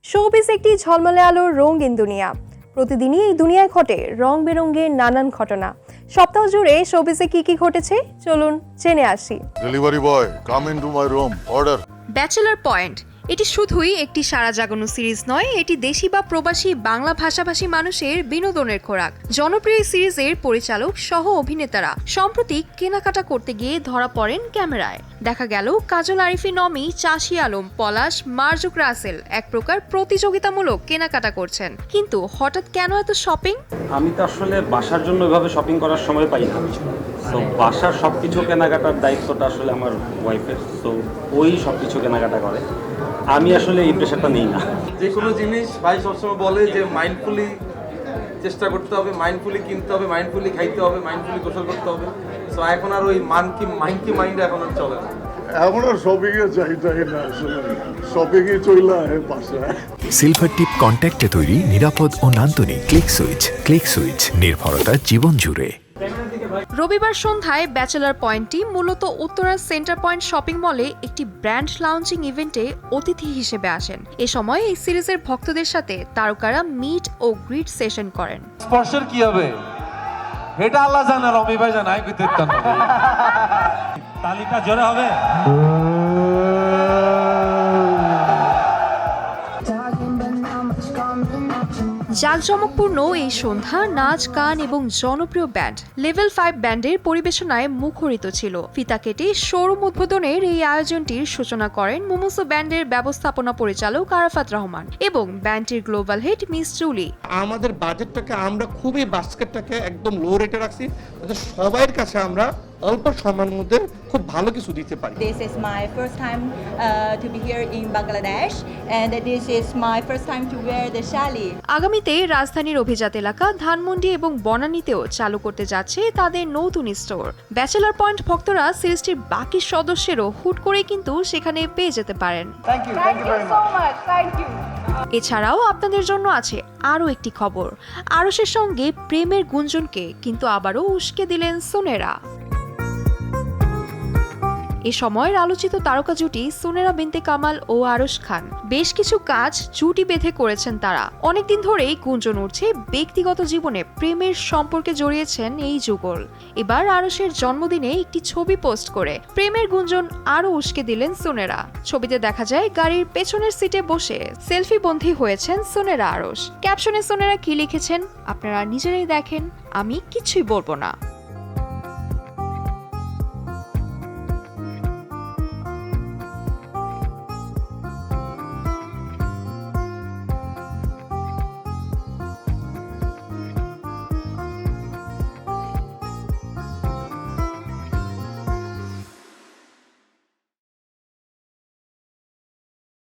Showbiz একটি ঝলমলে আলোর রঙিন দুনিয়া। প্রতিদিনই এই দুনিয়ায় ঘটে রং বেরঙের নানান ঘটনা। সপ্তাহ জুড়ে শোবিজে কি কি ঘটেছে চলুন জেনে আসি। Delivery boy, come into my room, order. Bachelor point এটি শুধুই একটি সারা জাগানো সিরিজ নয়, এটি দেশি বা প্রবাসী বাংলা ভাষাভাষী মানুষের বিনোদনের খোরাক। জনপ্রিয় সিরিজের পরিচালক সহ অভিনেতারা সম্প্রতি কেনাকাটা করতে গিয়ে ধরা পড়েন ক্যামেরায়। দেখা গেল কাজল আরিফি নমি, চাষি আলম, পলাশ, মার্জুক রাসেল এক প্রকার প্রতিযোগিতামূলক কেনাকাটা করছেন। কিন্তু হঠাৎ কেন এত শপিং? আমি তো আসলে বাসার জন্য এভাবে শপিং করার সময় পাই না, তো বাসার সব কিছু কেনাকাটার দায়িত্বটা আসলে আমার ওয়াইফের, তো ওই সব কিছু কেনাকাটা করে। আমি আসলে এই প্রেশারটা নিই না। যে কোনো জিনিস ভাই সবসময় বলে যে মাইন্ডফুলি চেষ্টা করতে হবে, মাইন্ডফুলি কিনতে হবে, মাইন্ডফুলি খাইতে হবে, মাইন্ডফুলি গোসল করতে হবে। সো এখন আর ওই মাইন্ড এখন আর চলে না। এখন আর শপিং এর চাহিদাই না, আসলে শপিং এ চইলা বাসায়। সিলভার টিপ কন্ট্যাক্টে তৈরি নিরাপদ ও নান্দনিক ক্লিক সুইচ নির্ভরতা জীবন জুড়ে। রবিবার সন্ধ্যায় ব্যাচেলর পয়েন্টটি মূলত উত্তরার সেন্টার পয়েন্ট শপিং মলে একটি ব্র্যান্ড লঞ্চিং ইভেন্টে অতিথি হিসেবে আসেন। এ সময় এই সিরিজের ভক্তদের সাথে তারকারা মিট ও গ্রিট সেশন করেন। স্পর্শের কি হবে এটা আল্লাহ জানে, রবি ভাই জানে। তালিটা জোরে হবে। জাঁকজমকপূর্ণ এই সন্ধ্যা নাচ, গান এবং জনপ্রিয় ব্যান্ড লেভেল 5 ব্যান্ডের পরিবেশনায় মুখরিত ছিল। ফিতা কেটে শোরুম উদ্বোধনের এই আয়োজনটির সূচনা করেন মুমুসো ব্যান্ডের ব্যবস্থাপনা পরিচালক আরাফাত রহমান এবং ব্যান্ডটির গ্লোবাল হেড মিস জুলি। আমাদের বাজেটটাকে আমরা খুবই বাস্কেটটাকে একদম লো রেটে রাখছি, যাতে সবার কাছে আমরা অল্প সময়ের মধ্যে খুব ভালো কিছু দিতে পারি। This is my first time to be here in Bangladesh and this is my first time to wear the shali. আগামীতে রাজধানীর অভিজাত এলাকা ধানমন্ডি এবং বনানীতেও চালু করতে যাচ্ছে তাদের নতুন স্টোর। ব্যাচেলর পয়েন্ট ভক্তরা সিরিজটির বাকি সদস্যেরও হুট করেই কিন্তু সেখানে পেয়ে যেতে পারেন। এছাড়াও আপনাদের জন্য আছে আরও একটি খবর। আরশের সঙ্গে প্রেমের গুঞ্জনকে কিন্তু আবারও উস্কে দিলেন সোনেরা। এ সময়ের আলোচিত তারকা জুটি সোনেরা বিনতে কামাল ও আরশ খান বেশ কিছু কাজ জুটি বেঁধে করেছেন তারা। অনেকদিন ধরেই গুঞ্জন উঠছে ব্যক্তিগত জীবনে প্রেমের সম্পর্কে জড়িয়েছেন এই যুগল। এবার আরশের জন্মদিনে একটি ছবি পোস্ট করে প্রেমের গুঞ্জন আরও উস্কে দিলেন সোনেরা। ছবিতে দেখা যায় গাড়ির পেছনের সিটে বসে সেলফি বন্ধী হয়েছেন সোনেরা আরশ। ক্যাপশনে সোনেরা কি লিখেছেন আপনারা নিজেরাই দেখেন, আমি কিছুই বলবো না।